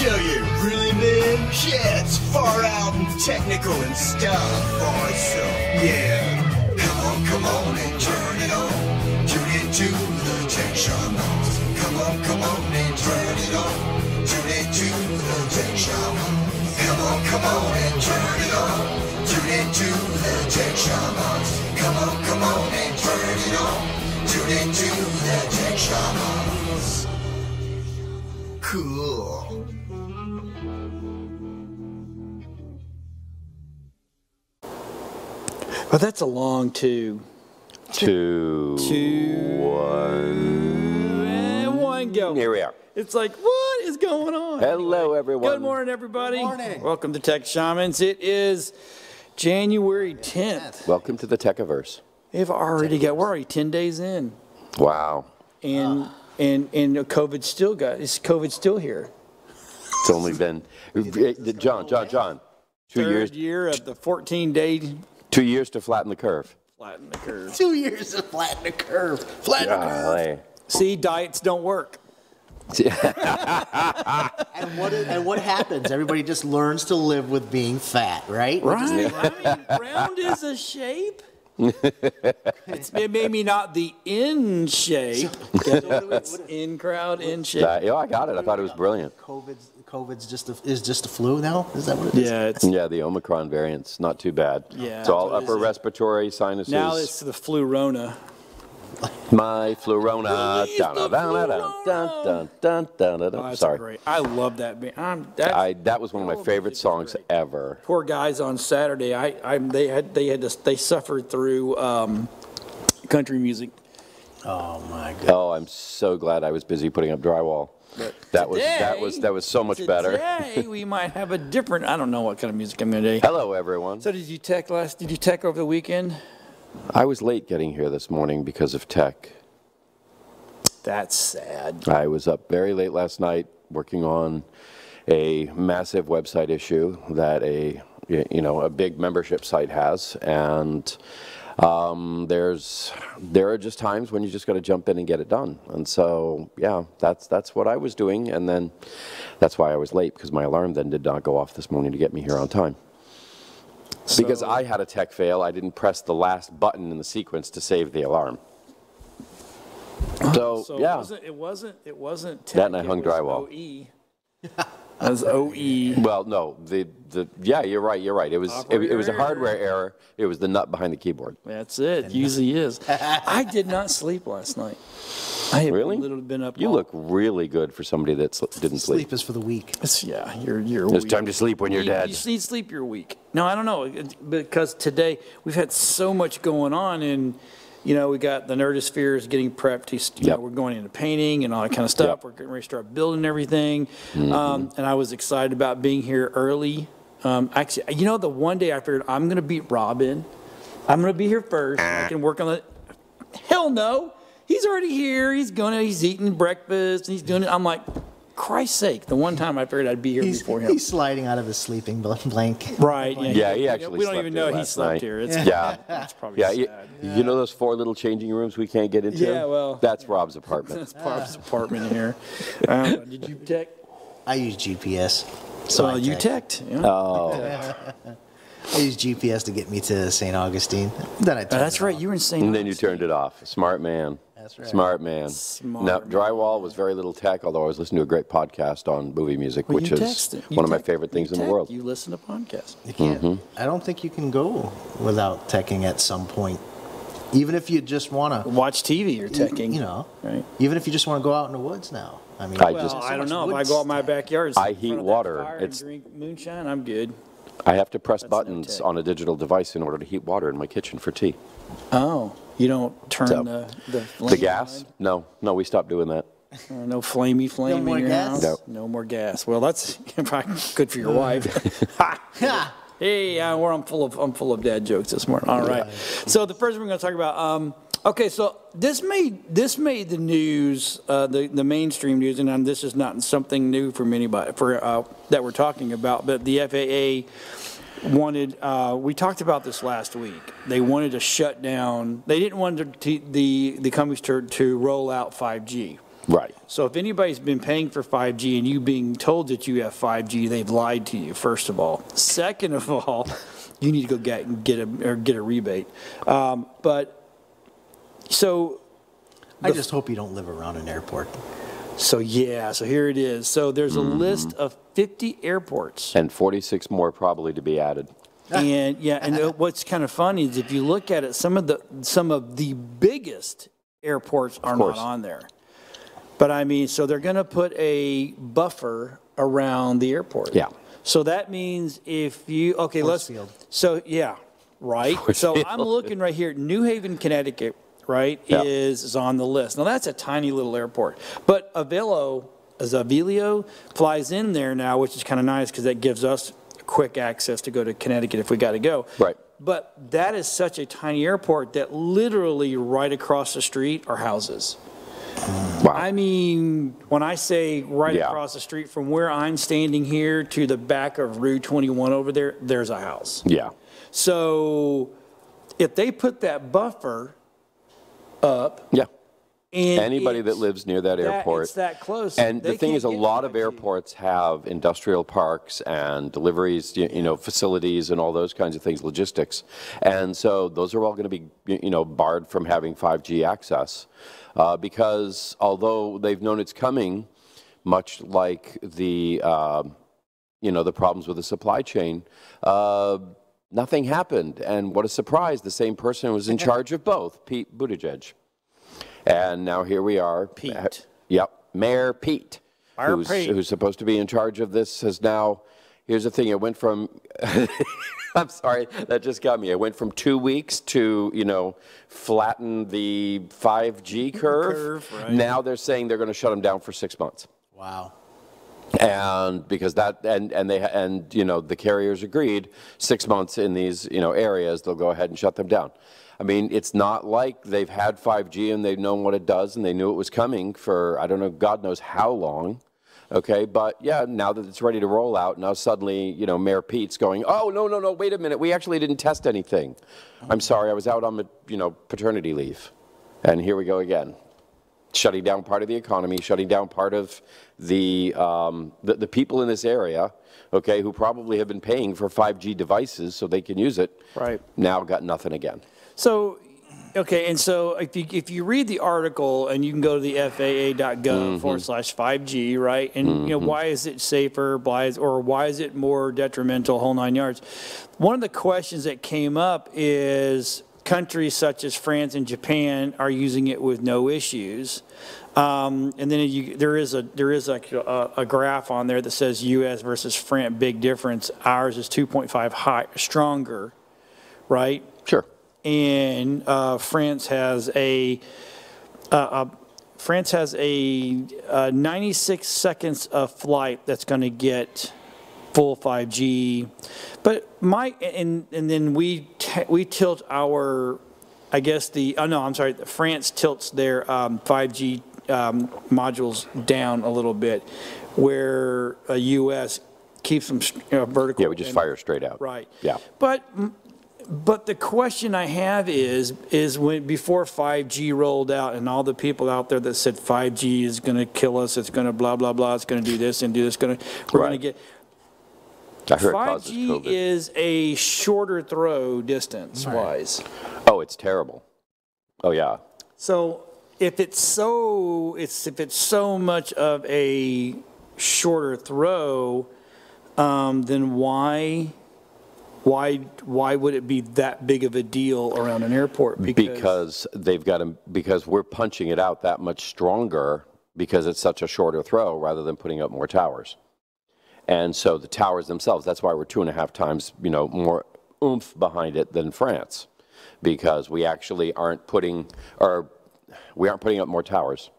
tell you, really, man? Yeah, it's far out and technical and stuff. So, yeah. Come on and turn it on. Tune into the Tech Shamans. Come on and turn it on. Tune into the Tech Shamans. Come on and turn it on. Tune into the Tech Shamans. Come on and turn it on. Tune into the Tech Shamans. Cool. Well, that's a long two. Two, one. And one go. Here we are. It's like, what is going on? Hello, everyone. Good morning, everybody. Good morning. Welcome to Tech Shamans. It is January 10th. Welcome to the Techiverse. We're already 10 days in. Wow. And COVID's still here. It's only been, John. 2 years. Third year of the 14-day 2 years to flatten the curve. flatten the curve. 2 years to flatten the curve. Flatten the curve. Golly. See, diets don't work. And what happens? Everybody just learns to live with being fat, right? Right. I mean, round is a shape. It's maybe not the in shape. It's in crowd, in shape. Yeah, I got it. I thought it was brilliant. COVID's just a flu now? Is that what it is? Yeah, it's Yeah, the Omicron variant's not too bad. Yeah. It's all What is upper it? respiratory sinuses. now it's the flu-rona. My Flurona. Release the Oh, that's Sorry. great. I love that band. That was one of my favorite songs ever. Poor guys on Saturday. They suffered through country music. Oh my God. Oh, I'm so glad I was busy putting up drywall. But That was so much better. Today we might have a different. I don't know what kind of music I'm going to do. Hello, everyone. So did you tech over the weekend? I was late getting here this morning because of tech. That's sad. I was up very late last night working on a massive website issue that a big membership site has, and there are just times when you just got to jump in and get it done. And so yeah, that's what I was doing, and then that's why I was late, because my alarm then did not go off this morning to get me here on time. Because I had a tech fail, I didn't press the last button in the sequence to save the alarm. So yeah, it wasn't tech, that and I hung it was drywall. OE. That was OE. Well, no, yeah, you're right. It was a hardware error. It was the nut behind the keyboard. That's it. Usually is. I did not sleep last night. I have Really? literally been up. You look really good for somebody that didn't sleep. Sleep is for the weak. Yeah, you're It's weak. time to sleep when you're dead. You need sleep, you're weak. No, I don't know, because today we've had so much going on, and we got the Nerdosphere is getting prepped. We're going into painting and all that kind of stuff. Yep. We're getting ready to start building everything, and I was excited about being here early. Actually, the one day I figured I'm going to beat Robin. I'm going to be here first. I can work on it. Hell no. He's already here. He's eating breakfast. And he's doing it. I'm like, Christ's sake! The one time I figured I'd be here before him. He's sliding out of his sleeping blanket. Right. Yeah, he actually We don't slept even here know he last slept night. here. It's Yeah, probably yeah. sad. You know those 4 little changing rooms we can't get into? Yeah, well, that's Rob's apartment. That's Bob's apartment here. Did you tech? I use GPS. So you teched. Yeah. Oh, I use GPS to get me to St. Augustine. Then I turn That's it right. off. You were in St. and then you turned it off. Smart man. That's right. Smart man. Smart Now, man. drywall was very little tech, although I was listening to a great podcast on movie music, Well, which you is text. You one of my tech- favorite things you in the tech. world. You listen to podcasts. You can't. I don't think you can go without teching at some point. Even if you just want to, Watch TV. You're teching. Right. even if you just want to go out in the woods now. I mean, I Well, just- I don't much know. If wood I go out my stuff. backyard, I in heat front of that water. fire and It's- drink moonshine. I'm good. I have to press no buttons tech. on a digital device in order to heat water in my kitchen for tea. Oh, you don't turn So, the flame The gas? No, we stopped doing that. line? No flamey flame more in your gas? house. No more gas. Well, that's good for your wife. Hey, I'm full of dad jokes this morning. All right. So the first we're going to talk about. Okay, so this made the news, the mainstream news, and this is not something new from anybody that we're talking about. But the FAA wanted. We talked about this last week. They wanted to shut down. They didn't want the companies to roll out 5G. Right. So if anybody's been paying for 5G and you being told that you have 5G, they've lied to you, first of all. Second of all, you need to go get a rebate. I just hope you don't live around an airport. So here it is. So there's a list of 50 airports. And 46 more probably to be added. And what's kind of funny is if you look at it, some of the biggest airports are not on there. But I mean, so they're going to put a buffer around the airport. Yeah. So that means if you right. So I'm looking right here. New Haven, Connecticut, right, is on the list. Now that's a tiny little airport, but Avilio flies in there now, which is kind of nice because that gives us quick access to go to Connecticut if we got to go. Right. But that is such a tiny airport that literally right across the street are houses. Wow. I mean, when I say right across the street from where I'm standing here to the back of Route 21 over there, there's a house. Yeah. So if they put that buffer up. Yeah. And anybody that lives near that airport. It's that close. And the thing is, a lot of airports have industrial parks and deliveries, facilities and all those kinds of things, logistics. And so those are all going to be, barred from having 5G access because although they've known it's coming, much like the, the problems with the supply chain, nothing happened. And what a surprise, the same person was in charge of both, Pete Buttigieg. And now here we are. Pete. Yep. Mayor Pete, who's supposed to be in charge of this, has now, here's the thing, it went from, I'm sorry, that just got me. It went from 2 weeks to, flatten the 5G curve. Right. Now they're saying they're going to shut them down for 6 months. Wow. And because that, the carriers agreed 6 months in these, areas, they'll go ahead and shut them down. I mean, it's not like they've had 5G and they've known what it does and they knew it was coming for, I don't know, God knows how long. Okay, but yeah, now that it's ready to roll out, now suddenly, Mayor Pete's going, oh, no, wait a minute, we actually didn't test anything. I'm sorry, I was out on, paternity leave. And here we go again. Shutting down part of the economy, shutting down part of the people in this area, okay, who probably have been paying for 5G devices so they can use it. Right. Now got nothing again. So, okay, and so if you read the article, and you can go to the FAA.gov/5G, right? And why is it safer? Why is it more detrimental? Whole 9 yards. One of the questions that came up is countries such as France and Japan are using it with no issues. And then there is a graph on there that says U.S. versus France, big difference. Ours is 2.5 stronger, right? Sure. And France has a 96 seconds of flight that's going to get full 5G, but then we tilt our, France tilts their 5G modules down a little bit, where U.S. keeps them vertical. Yeah, we just fire straight out. Right. Yeah. But the question I have is when before 5G rolled out and all the people out there that said 5G is going to kill us, it's going to blah blah blah, it's going to do this and do this, we're going to get. I heard 5G is a shorter throw distance wise. Oh, it's terrible. Oh yeah. So if it's so much of a shorter throw, then why would it be that big of a deal around an airport? Because we're punching it out that much stronger because it's such a shorter throw rather than putting up more towers. And so the towers themselves, that's why we're 2.5 times, more oomph behind it than France, because we actually aren't putting up more towers.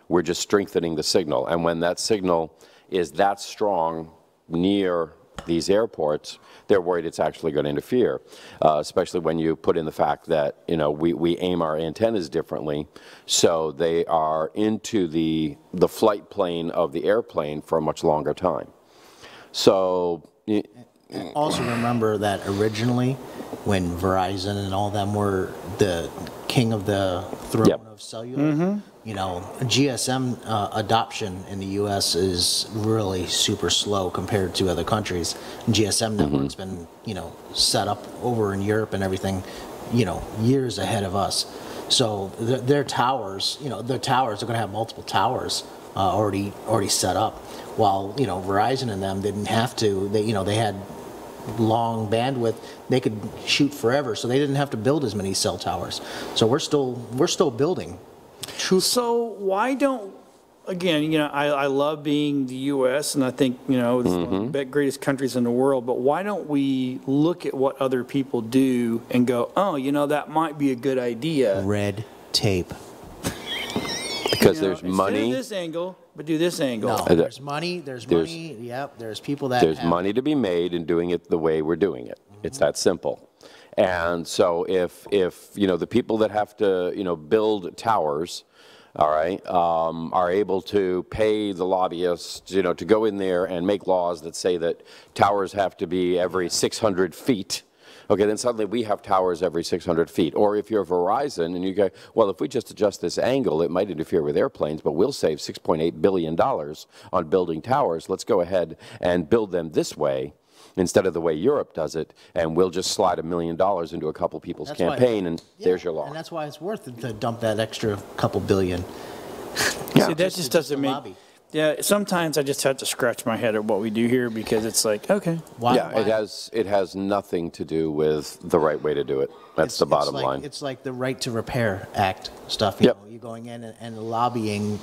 We're just strengthening the signal. And when that signal is that strong near these airports, they're worried it's actually going to interfere, especially when you put in the fact that, we aim our antennas differently, so they are into the flight plane of the airplane for a much longer time. So also remember that originally, when Verizon and all them were the king of the throne of cellular, GSM adoption in the U.S. is really super slow compared to other countries. GSM network's been, set up over in Europe and everything, years ahead of us. So their towers, their towers are going to have multiple towers already set up. While Verizon and them didn't have to. They had long bandwidth. They could shoot forever, so they didn't have to build as many cell towers. So we're still building. So why don't, again, I love being the U.S. and I think, it's one of the greatest countries in the world, but why don't we look at what other people do and go, oh, that might be a good idea. Red tape. Because there's money. Instead of this angle, but do this angle. No, there's money, yep, there's people that There's money to be made in doing it the way we're doing it. It's that simple. And so if the people that have to, build towers, all right, are able to pay the lobbyists, to go in there and make laws that say that towers have to be every 600 feet, okay, then suddenly we have towers every 600 feet. Or if you're Verizon and you go, well, if we just adjust this angle, it might interfere with airplanes, but we'll save $6.8 billion on building towers. Let's go ahead and build them this way instead of the way Europe does it, and we'll just slide $1 million into a couple people's campaign, and there's your law. And that's why it's worth it to dump that extra couple billion. See, that just doesn't make... Yeah, sometimes I just have to scratch my head at what we do here because it's like, okay. Why? It has nothing to do with the right way to do it. That's the bottom line. It's like the Right to Repair Act stuff. Yep. You're going in and lobbying,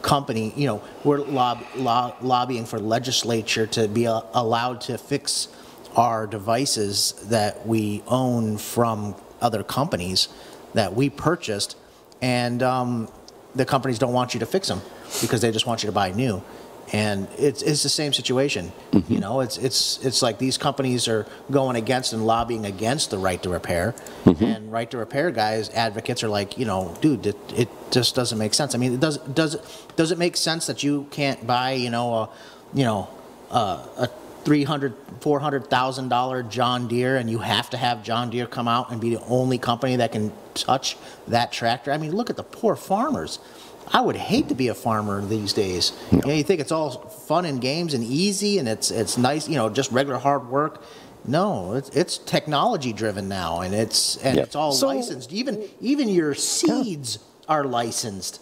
company, we're lobbying for legislature to be allowed to fix our devices that we own from other companies that we purchased, and the companies don't want you to fix them because they just want you to buy new. And it's the same situation. It's like these companies are going against and lobbying against the right to repair, and right to repair guys, advocates are like, dude, it just doesn't make sense. I mean, does it make sense that you can't buy, a $300,000, $400,000 John Deere, and you have to have John Deere come out and be the only company that can touch that tractor? I mean, look at the poor farmers. I would hate to be a farmer these days. No. You think it's all fun and games and easy and it's nice, just regular hard work. No, it's technology driven now, and it's all licensed. Even your seeds are licensed.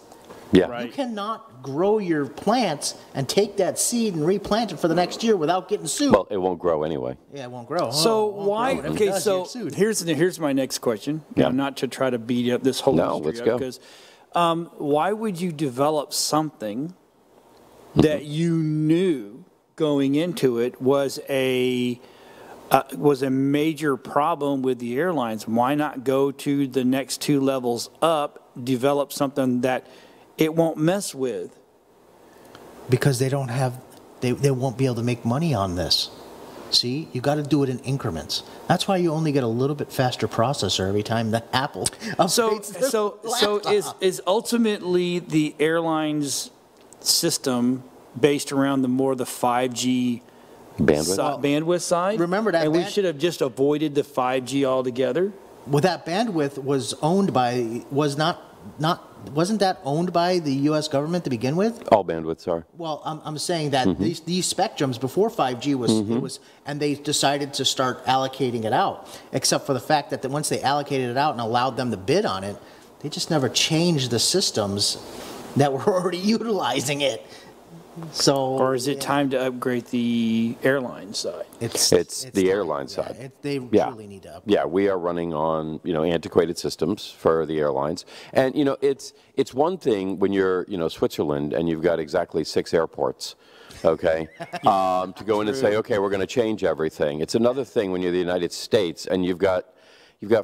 Yeah. Right. You cannot grow your plants and take that seed and replant it for the next year without getting sued. Well, it won't grow anyway. Yeah, it won't grow. So Won't grow. okay, so here's my next question. Yeah. Not to try to beat up this whole industry let's go. Because why would you develop something that you knew going into it was a major problem with the airlines? Why not go to the next two levels up, develop something that it won't mess with? Because they don't have, they won't be able to make money on this. See, you got to do it in increments. That's why you only get a little bit faster processor every time the Apple updates So is ultimately the airlines system based around the 5G bandwidth side? Remember that, and we should have just avoided the 5G altogether. Well, that bandwidth was owned by wasn't that owned by the U.S. government to begin with? All bandwidths are. Well, I'm saying that these spectrums before 5G was and they decided to start allocating it out. Except for the fact that once they allocated it out and allowed them to bid on it, they just never changed the systems that were already utilizing it. So, or is it time to upgrade the airline side? It's the airline side. They really need to upgrade. Yeah, we are running on antiquated systems for the airlines, and it's one thing when you're Switzerland and you've got exactly 6 airports, okay, to go in and say, okay, we're going to change everything. It's another thing when you're the United States and you've got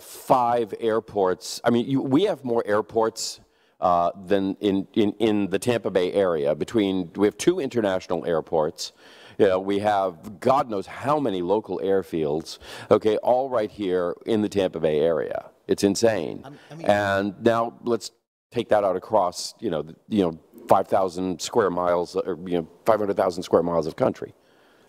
5 airports. I mean, we have more airports than in the Tampa Bay area. We have 2 international airports. We have God knows how many local airfields, okay, all right here in the Tampa Bay area. It's insane. And now let's take that out across, 5,000 square miles or 500,000 square miles of country.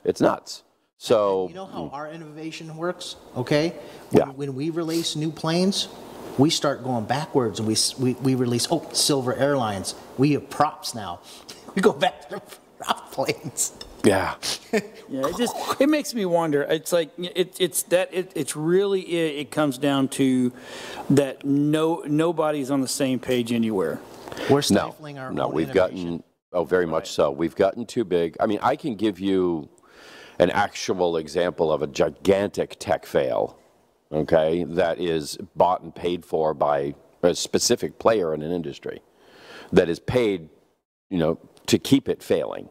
It's nuts. So you know how our innovation works, okay? Yeah. When we release new planes, we start going backwards and we release, Silver Airlines, we have props now. We go back to the prop planes. Yeah. Yeah, it makes me wonder. It's like it's really it comes down to that nobody's on the same page anywhere. We're stifling our own we've innovation. gotten very much so. We've gotten too big. I mean, I can give you an actual example of a gigantic tech fail, okay, that is bought and paid for by a specific player in an industry that is paid, to keep it failing.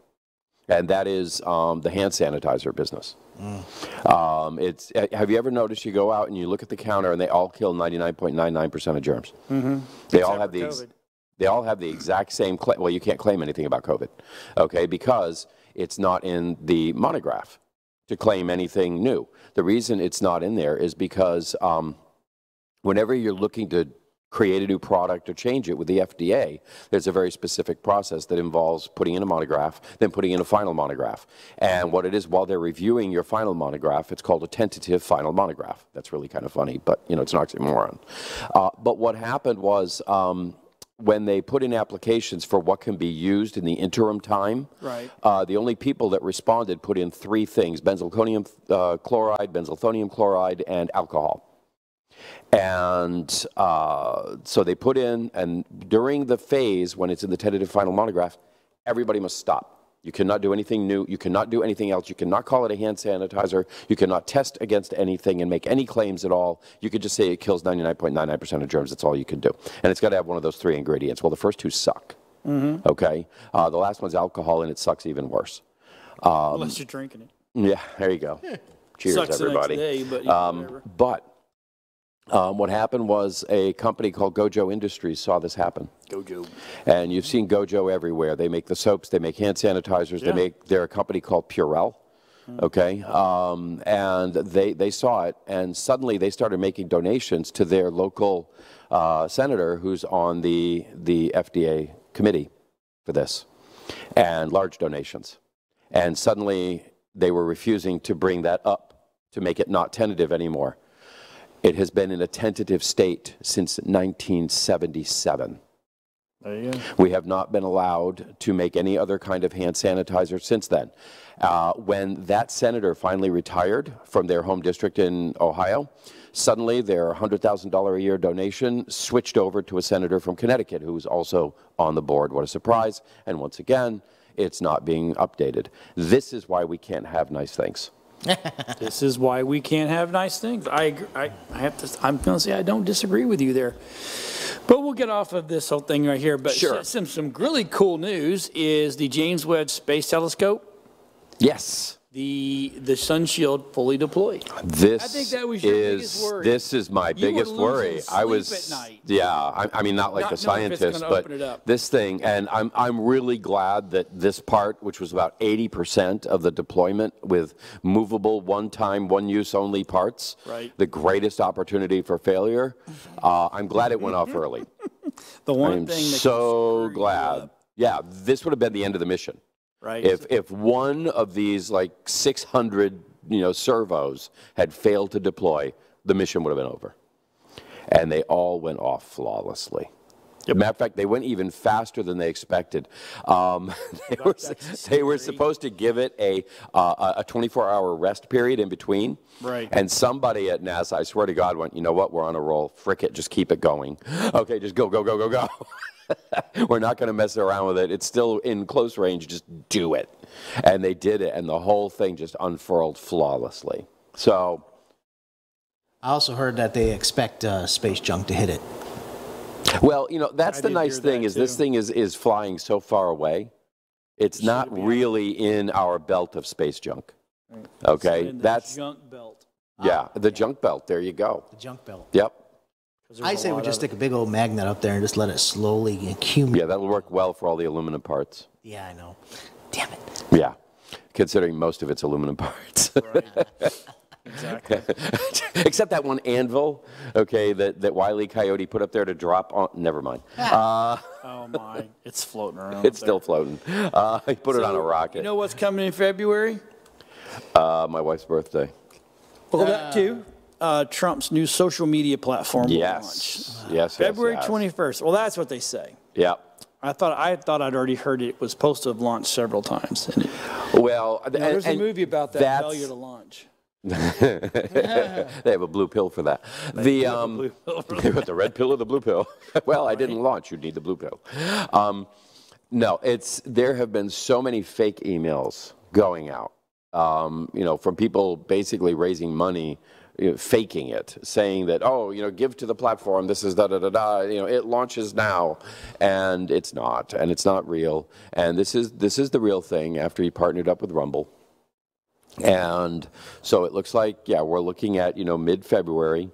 And that is the hand sanitizer business. Have you ever noticed you go out and you look at the counter and they all kill 99.99% of germs? Mm-hmm. They all have the exact same claim. Well, you can't claim anything about COVID, okay, because it's not in the monograph to claim anything new. The reason it's not in there is because whenever you're looking to create a new product or change it with the FDA, there's a very specific process that involves putting in a monograph, then putting in a final monograph. And what it is, while they're reviewing your final monograph, it's called a tentative final monograph. That's really kind of funny, but it's an oxymoron. But what happened was when they put in applications for what can be used in the interim time, right. The only people that responded put in 3 things: benzalkonium chloride, benzalthonium chloride, and alcohol. And so they put in, and during the phase when it's in the tentative final monograph, everybody must stop. You cannot do anything new. You cannot do anything else. You cannot call it a hand sanitizer. You cannot test against anything and make any claims at all. You could just say it kills 99.99% of germs. That's all you can do. And it's got to have one of those 3 ingredients. Well, the first 2 suck. Mm-hmm. Okay? The last one's alcohol, and it sucks even worse. Unless you're drinking it. Yeah, there you go. Cheers, sucks everybody. The next day, but but what happened was a company called Gojo Industries saw this happen. Gojo. And you've seen Gojo everywhere. They make the soaps, they make hand sanitizers, they're a company called Purell, okay? And they saw it, and suddenly they started making donations to their local senator who's on the FDA committee for this, and large donations. And suddenly they were refusing to bring that up, to make it not tentative anymore. It has been in a tentative state since 1977. There you go. We have not been allowed to make any other kind of hand sanitizer since then. When that senator finally retired from their home district in Ohio, suddenly their $100,000 a year donation switched over to a senator from Connecticut who was also on the board. What a surprise. And once again, it's not being updated. This is why we can't have nice things. This is why we can't have nice things. I'm going to say I don't disagree with you there. But we'll get off of this whole thing right here. But sure. Some really cool news is the James Webb Space Telescope. Yes. The sun shield fully deployed. I think that was your biggest worry. This is my biggest worry. I was at night. Yeah, I mean not like the scientist, but this thing, and I'm really glad that this part, which was about 80% of the deployment with movable, one-time, one-use only parts, right. The greatest opportunity for failure. I'm glad it went off early. The one thing that so glad. Yeah, this would have been the end of the mission. Right. If one of these like 600 servos had failed to deploy, the mission would have been over. And they all went off flawlessly. Yep. Matter of fact, they went even faster than they expected. They were supposed to give it a 24-hour rest period in between. Right. And somebody at NASA, I swear to God, went, you know what, we're on a roll. Frick it, just keep it going. Okay, just go, go, go, go, go. We're not going to mess around with it. It's still in close range. Just do it. And they did it, and the whole thing just unfurled flawlessly. So, I also heard that they expect space junk to hit it. Well, that's the nice thing is this thing is flying so far away. It's not really in our belt of space junk. Right. Okay, that's junk belt. Yeah, the junk belt. There you go. The junk belt. Yep. I say we just stick a big old magnet up there and just let it slowly accumulate. Yeah, that'll work well for all the aluminum parts. Yeah, I know. Damn it. Yeah, considering most of it's aluminum parts. Right. Exactly. Except that one anvil, okay, that Wile E. Coyote put up there to drop on. Never mind. Oh my, it's floating around. It's still floating. He put it on a rocket. You know what's coming in February? My wife's birthday. Well, that too. Trump's new social media platform will launch. Yes. February 21st. Well, that's what they say. Yeah. I thought I'd already heard it was supposed to have launched several times. Well, there's a movie about that failure to launch. They have a blue pill for that. The the red pill or the blue pill? Well, I didn't launch. You need the blue pill. No, there have been so many fake emails going out. From people basically raising money, faking it, saying that, oh, give to the platform. This is da-da-da-da. It launches now, and it's not, and it's not real. And this is the real thing after he partnered up with Rumble. And so it looks like, we're looking at, mid-February,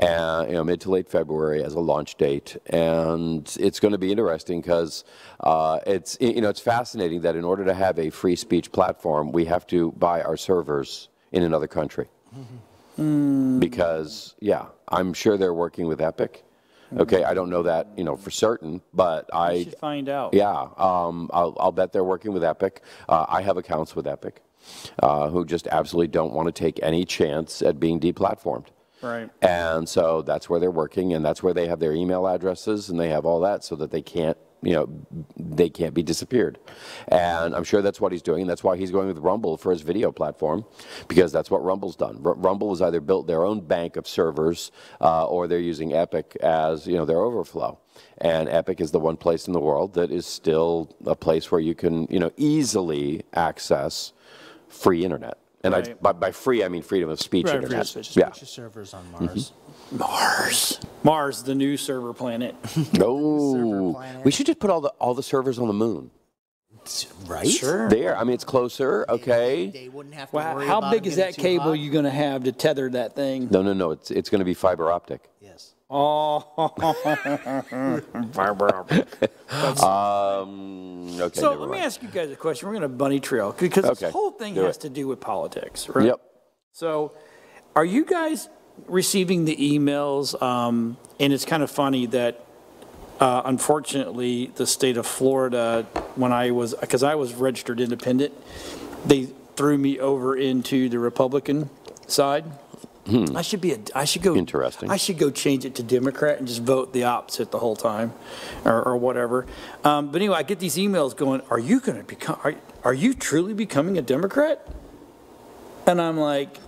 mid to late February as a launch date. And it's going to be interesting because it's fascinating that in order to have a free speech platform, we have to buy our servers in another country. Because, I'm sure they're working with Epic. Okay, I don't know that, for certain, but I should find out. Yeah, I'll bet they're working with Epic. I have accounts with Epic who just absolutely don't want to take any chance at being deplatformed. Right. And so that's where they're working, and that's where they have their email addresses, and they have all that so that they can't, they can't be disappeared. And I'm sure that's what he's doing. That's why he's going with Rumble for his video platform, because that's what Rumble's done. Rumble has either built their own bank of servers or they're using Epic as, their overflow. And Epic is the one place in the world that is still a place where you can, easily access free internet. And right. by free, I mean freedom of speech internet. Freedom of speech. Yeah. Put your servers on Mars. Mars, the new server planet. No, we should just put all the servers on the moon. Right? Sure. There, I mean, it's closer, okay? They wouldn't have to worry how about big is that cable you're going to have to tether that thing? No, it's going to be fiber optic. Yes. Oh, fiber optic. Okay. So let me ask you guys a question. We're going to bunny trail because this whole thing has to do with politics, right? Yep. So are you guys receiving the emails? And it's kind of funny that unfortunately the state of Florida, because I was registered independent, they threw me over into the Republican side. I should go. Interesting. I should go change it to Democrat and just vote the opposite the whole time, or whatever. But anyway, I get these emails going, "Are you going to become? Are you truly becoming a Democrat?" And I'm like,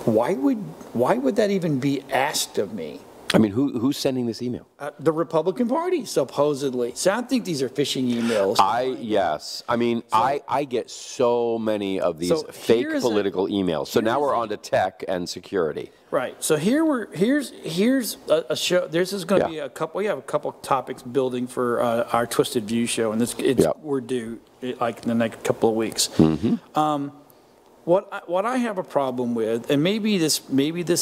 why would that even be asked of me? I mean, who's sending this email? The Republican Party, supposedly. So I think these are phishing emails. Yes. I mean, I get so many of these fake political emails. So now we're on to tech and security. Right. So here's a show. This is going to be a couple. We have a couple topics building for our Twisted View show, and we're due like in the next couple of weeks. What I have a problem with, and maybe this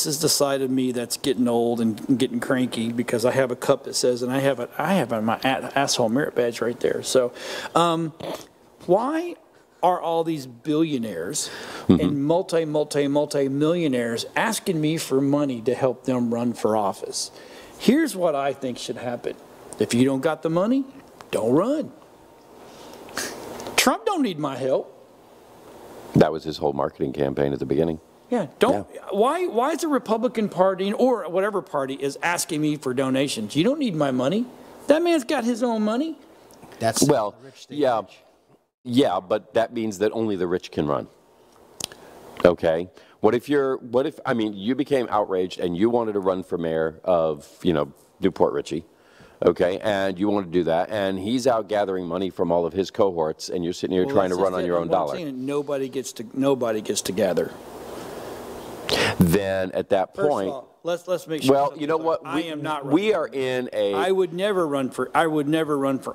is the side of me that's getting old and getting cranky, because I have a cup that says, and I have my asshole merit badge right there. So, why are all these billionaires and multi-millionaires asking me for money to help them run for office? Here's what I think should happen: if you don't got the money, don't run. Trump don't need my help. That was his whole marketing campaign at the beginning. Yeah, why is the Republican Party or whatever party is asking me for donations? You don't need my money. That man's got his own money. That's rich. Yeah, but that means that only the rich can run. Okay. What if you became outraged and you wanted to run for mayor of, Newport Richey? Okay, and you want to do that, and he's out gathering money from all of his cohorts, and you're sitting here trying to run on your own dollar. Nobody gets to gather. Then at that point, first of all, let's make sure. Well, you know what? I am not. We are in a. I would never run for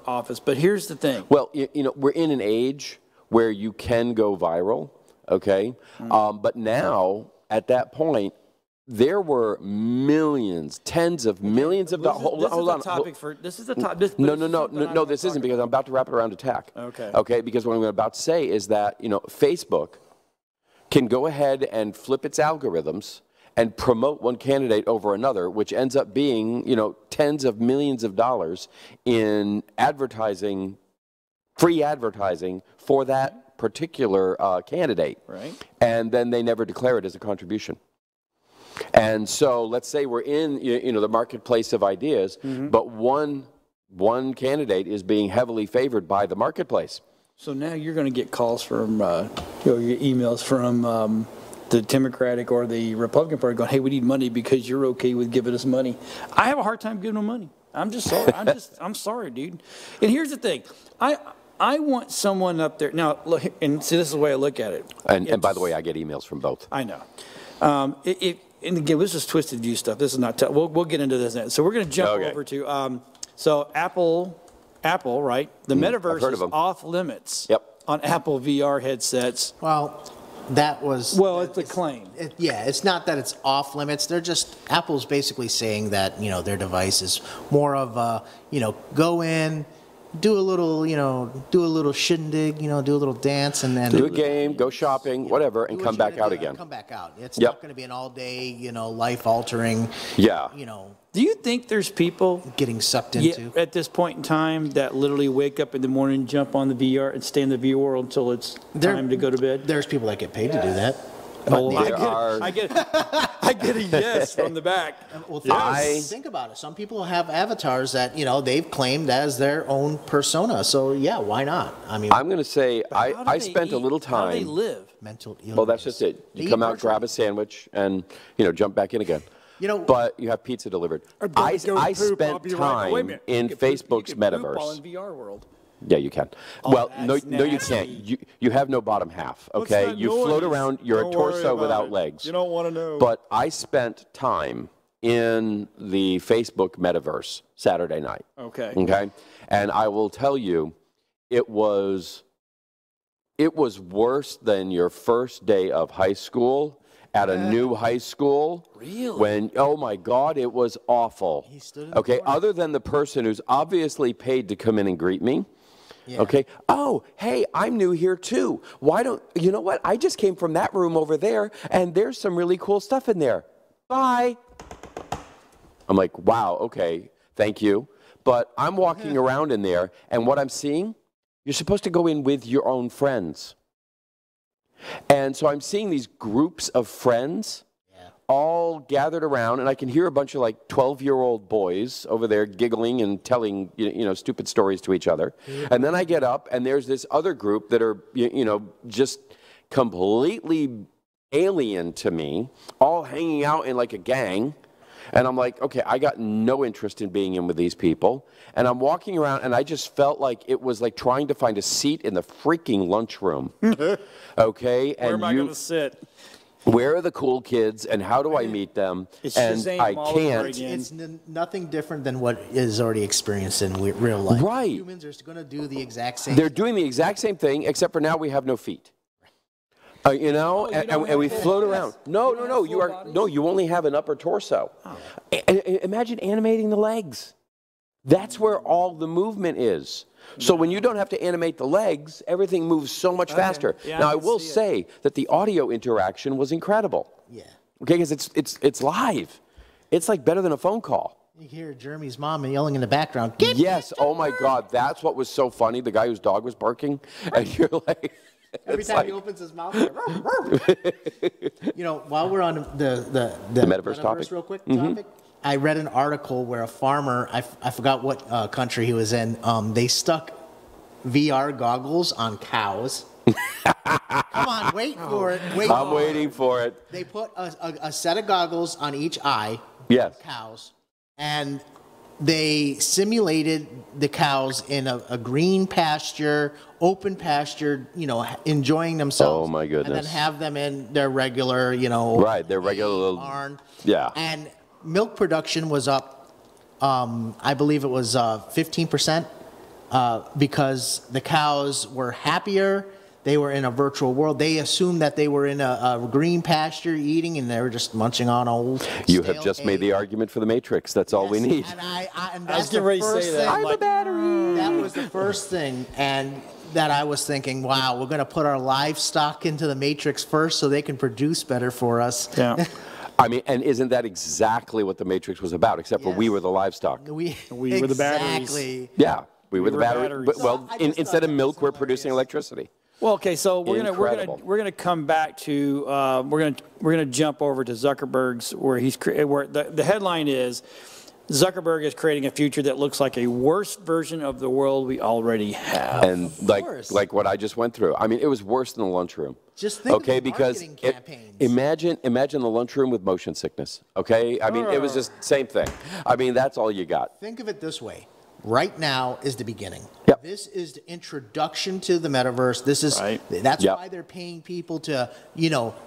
office. But here's the thing. Well, we're in an age where you can go viral. Okay, but now at that point, there were millions, tens of millions of dollars. Hold on. This is a topic. No, this isn't, because I'm about to wrap it around to tech. Okay, because what I'm about to say is that, Facebook can go ahead and flip its algorithms and promote one candidate over another, which ends up being, tens of millions of dollars in advertising, free advertising for that particular candidate. Right. And then they never declare it as a contribution. And so let's say we're in the marketplace of ideas, but one candidate is being heavily favored by the marketplace. So now you're going to get calls from, your emails from the Democratic or the Republican Party going, hey, we need money because you're okay with giving us money. I have a hard time giving them money. I'm just sorry. I'm sorry, dude. And here's the thing. I want someone up there. Now, look, and see, this is the way I look at it. And by the way, I get emails from both. I know. And again, this is twisted view stuff. This is not, we'll get into this now. So we're going to jump over to, so Apple, right? The metaverse is off limits on Apple VR headsets. Well, that was... Well, it's a claim. It's not that it's off limits. They're just... Apple's basically saying that, their device is more of a, go in, do a little shindig, do a little dance, and then... Do a game, go shopping, whatever, and come back out again. Come back out. It's not going to be an all-day, life-altering, Do you think there's people getting sucked into at this point in time that literally wake up in the morning, jump on the VR, and stay in the VR world until it's time to go to bed? There's people that get paid to do that. Oh, I get a yes from the back. Well, think about it. Some people have avatars that they've claimed as their own persona. So yeah, why not? I mean, I'm going to say I spent a little time. How do they live? Mental illness. Well, that's just it. You come out, grab a sandwich, and jump back in again. But you have pizza delivered. I spent time in Facebook's metaverse. In VR world. Yeah, you can. Well, no, you can't. You have no bottom half, okay? You float around. You're a torso without legs. You don't want to know. But I spent time in the Facebook metaverse Saturday night. Okay. Okay? And I will tell you, it was worse than your first day of high school at a new high school. Really? When, oh my God, it was awful. Okay, other than the person who's obviously paid to come in and greet me. Yeah. Okay. Oh, hey, I'm new here too. You know what? I just came from that room over there, and there's some really cool stuff in there. Bye. I'm like, wow, okay, thank you. But I'm walking around in there, and what I'm seeing, you're supposed to go in with your own friends. And so I'm seeing these groups of friends all gathered around, and I can hear a bunch of 12-year-old boys over there giggling and telling stupid stories to each other. And then I get up, and there's this other group that are just completely alien to me, all hanging out in like a gang. And I'm like, okay, I got no interest in being in with these people. And I'm walking around, and I just felt like it was like trying to find a seat in the freaking lunchroom. Okay? Where am I going to sit? Where are the cool kids, and how do I meet them? And I can't. It's nothing different than what is already experienced in real life. Right. Humans are going to do the exact same They're doing the exact same thing, except for now we have no feet. And we float around. No, you only have an upper torso. Oh. Imagine animating the legs. That's where all the movement is. So when you don't have to animate the legs, everything moves so much faster. Yeah, now I will say that the audio interaction was incredible. Yeah. Okay, because it's live. It's like better than a phone call. You hear Jeremy's mom yelling in the background. Yes. Oh my God, that's what was so funny. The guy whose dog was barking, and you're like. Every time he opens his mouth, while we're on the metaverse topic, real quick topic, I read an article where a farmer, I forgot what country he was in, they stuck VR goggles on cows. Come on, wait for it. I'm waiting for it. They put a set of goggles on each eye. Yes. Of cows, and they simulated the cows in a green pasture, open pasture, enjoying themselves. Oh my goodness! And then have them in their regular, right, their regular barn. Yeah. And milk production was up. I believe it was 15%, because the cows were happier. They were in a virtual world. They assumed that they were in a green pasture eating, and they were just munching on old. You have just made the argument for the Matrix. That's all we need. And that's the first thing. I'm a battery. That was the first thing, and that I was thinking, wow, we're going to put our livestock into the Matrix first, so they can produce better for us. Yeah. I mean, and isn't that exactly what the Matrix was about? Except for we were the livestock. We were the batteries. Yeah, we were the battery. Well, instead of milk, we're producing electricity. Well, okay, so we're Incredible. gonna come back to we're gonna jump over to Zuckerberg's where where the headline is Zuckerberg is creating a future that looks like a worse version of the world we already have. And like what I just went through. I mean, it was worse than the lunchroom. Just think of the because marketing campaigns. imagine the lunchroom with motion sickness. Okay, I mean, it was just same thing. I mean, that's all you got. Think of it this way. Right now is the beginning. Yep. This is the introduction to the metaverse. This is that's Yep. why they're paying people to,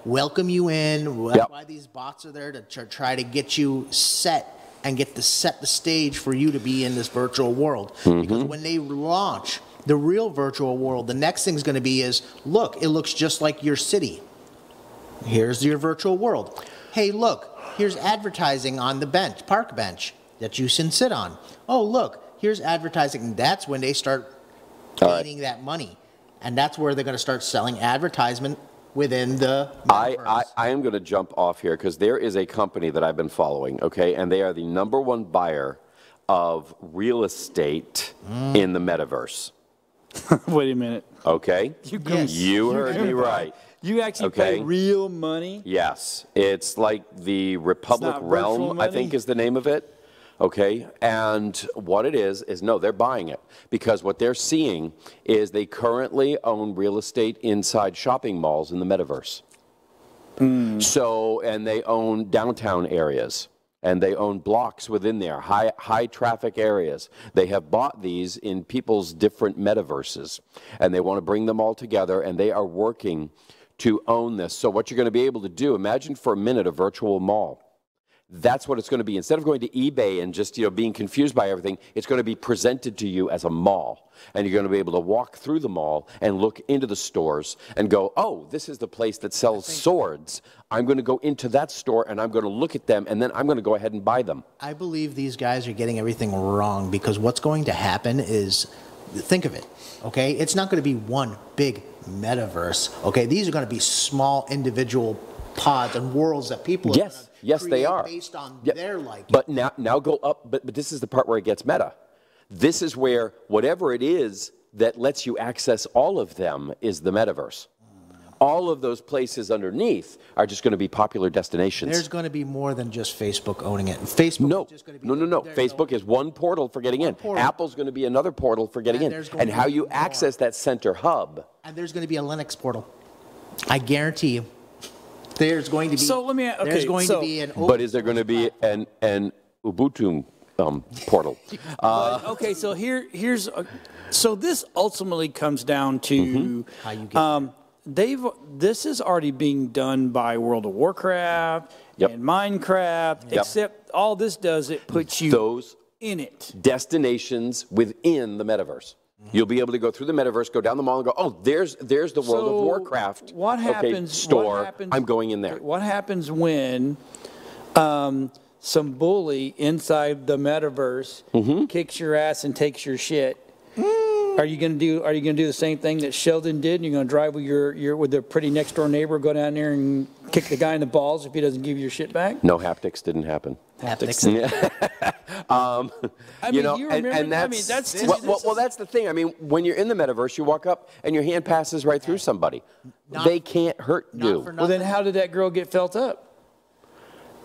welcome you in. That's Yep. why these bots are there to try to get you set and set the stage for you to be in this virtual world. Because when they launch the real virtual world, the next thing's going to be is, look, it looks just like your city. Here's your virtual world. Hey, look, here's advertising on the park bench that you can sit on. Oh, look, here's advertising. That's when they start gaining that money. And that's where they're going to start selling advertisement within the metaverse. I am going to jump off here because there is a company that I've been following, okay, and they are the #1 buyer of real estate in the metaverse. Wait a minute. Okay? Yes. You heard me right. You actually pay real money? Yes. It's like the Republic not Realm, virtual I think money? is the name of it. Okay, and what it is no, they're buying it because what they're seeing is they currently own real estate inside shopping malls in the metaverse. So, and they own downtown areas, and they own blocks within there, high traffic areas. They have bought these in people's different metaverses, and they want to bring them all together, and they are working to own this. So what you're going to be able to do, imagine for a minute a virtual mall. That's what it's going to be. Instead of going to eBay and just being confused by everything, it's going to be presented to you as a mall. And you're going to be able to walk through the mall and look into the stores and go, oh, this is the place that sells swords. I'm going to go into that store and I'm going to look at them and then I'm going to go ahead and buy them. I believe these guys are getting everything wrong because what's going to happen is, think of it, okay? It's not going to be one big metaverse, okay? These are going to be small individual pods and worlds that people are Yes, they are. based on their liking. But now go up, but this is the part where it gets meta. This is where whatever it is that lets you access all of them is the metaverse. All of those places underneath are just going to be popular destinations. There's going to be more than just Facebook owning it. Facebook is just going to be... No. Facebook is one portal for getting in. Portal. Apple's going to be another portal for getting in. And how you access that center hub. And there's going to be a Linux portal. I guarantee you. There's going to be... So let me... Okay, there's going to be an... But is there going to be an Ubuntu portal? Okay, so here's... So this ultimately comes down to... How you get this is already being done by World of Warcraft and Minecraft, except all this does, it puts you in it. Destinations within the metaverse. You'll be able to go through the metaverse, go down the mall, and go, oh, there's the World of Warcraft store. I'm going in there. What happens when some bully inside the metaverse kicks your ass and takes your shit? Are you gonna do the same thing that Sheldon did? And you're gonna drive with the pretty next door neighbor, go down there and kick the guy in the balls if he doesn't give you your shit back? No, haptics didn't happen. Haptics. I mean, you remember? and that's, I mean, that's well, that's the thing. I mean, when you're in the metaverse, you walk up and your hand passes right through somebody. They can't hurt you. Well, then how did that girl get felt up?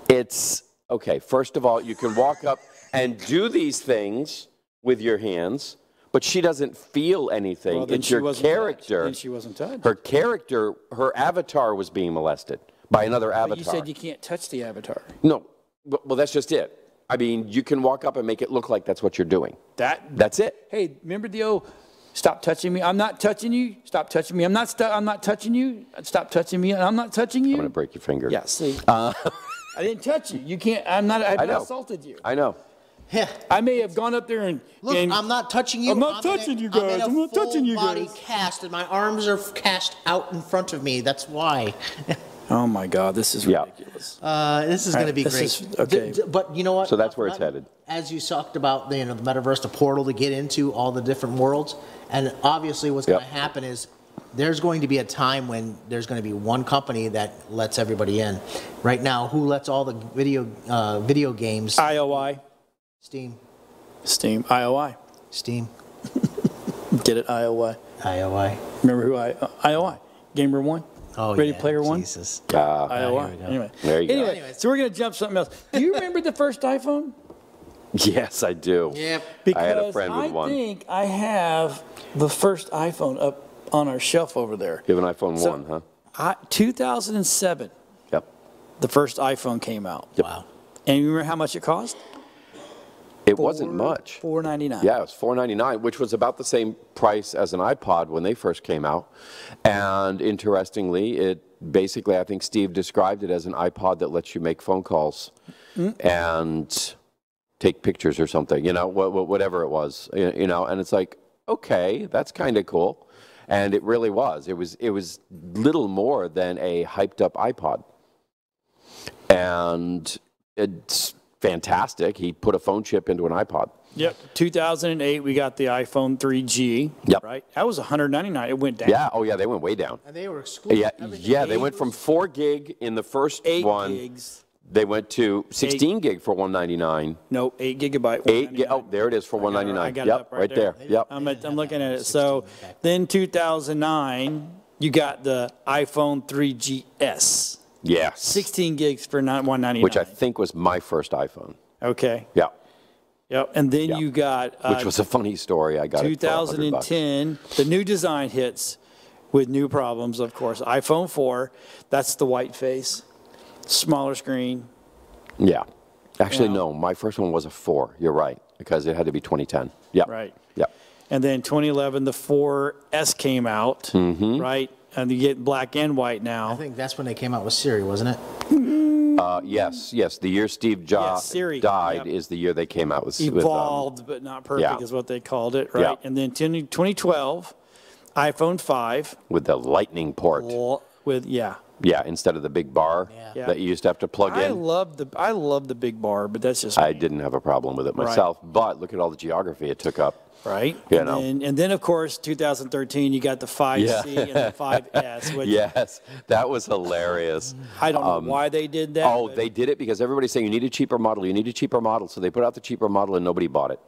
It's okay. First of all, you can walk up and do these things with your hands. But she doesn't feel anything. Well, then it's she your wasn't character. touched. Then she wasn't touched. Her character, her avatar was being molested by another avatar. But you said you can't touch the avatar. No, well, that's just it. I mean, you can walk up and make it look like that's what you're doing. That's it. Hey, remember the old, stop touching me. I'm not touching you. Stop touching me. I'm not touching you. Stop touching me. I'm not touching you. I'm going to break your finger. Yeah, see. I didn't touch you. You can't, I've not assaulted you. I know. Yeah. I may have gone up there and... Look, I'm not touching you. I'm not touching you guys. I'm not touching you guys. I'm in a full body cast, and my arms are cast out in front of me. That's why. Oh, my God. This is ridiculous. This is going to be great. Okay. But you know what? So that's where it's headed. As you talked about, the metaverse, the portal to get into all the different worlds. And obviously what's going to happen is there's going to be a time when there's going to be one company that lets everybody in. Right now, who lets all the video games? IOI. Steam. IOI. Steam. Get it, IOI. IOI. Remember who IOI? Gamer One? Oh, Ready yeah, Player One? Jesus. IOI. here we go. Anyway. There you go. Anyway, so we're going to jump something else. Do you remember the first iPhone? Yes, I do. Yep. Because I had a friend with one. I think I have the first iPhone up on our shelf over there. You have an iPhone 1, huh? 2007, Yep. the first iPhone came out. Yep. Wow. And you remember how much it cost? It wasn't much. $4.99. Yeah, it was $4.99, which was about the same price as an iPod when they first came out. And interestingly, it basically, I think Steve described it as an iPod that lets you make phone calls and take pictures or something, you know, whatever it was, you know. And it's like, okay, that's kind of cool. And it really was. It was little more than a hyped up iPod. And it's fantastic. He put a phone chip into an iPod. Yep. 2008, we got the iPhone 3G. Yep. Right. That was $199. It went down. Yeah. Oh, yeah. They went way down. And they were exclusive. Yeah. Everything. Yeah. They went from 4 gig in the first 8 one. gigs. They went to 16 gig for $199. No, 8 gigabyte. 8 gig. Oh, there it is for $199. I got it Yep. up Right there. Yep. I'm looking at it. So then 2009, you got the iPhone 3GS. Yes. 16 gigs for $199. Which I think was my first iPhone. Okay. Yeah. Yep. And then Yeah. you got Which was a funny story. I got it for $100. 2010, the new design hits with new problems, of course. iPhone 4, that's the white face, smaller screen. Yeah. Actually, Yeah. no. My first one was a 4. You're right. Because it had to be 2010. Yep. Right. Yep. And then 2011, the 4S came out, right? And you get black and white I now. think that's when they came out with Siri, wasn't it? Yes. Yes. The year Steve Yeah, Jobs Siri. died Yep. is the year they came out with Evolved, but not perfect yeah. is what they called it, right? Yeah. And then 2012, iPhone 5 with the lightning port. with, yeah. Yeah, instead of the big bar Yeah. that you used to have to plug I in. love the big bar, but that's just I me, didn't have a problem with it myself, but look at all the geography it took up. right? You and know. then of course 2013 you got the 5C and the 5S, which Yes, that was hilarious. I don't know why they did that. Oh, but- they did it because everybody's saying you need a cheaper model, you need a cheaper model. So they put out the cheaper model and nobody bought it.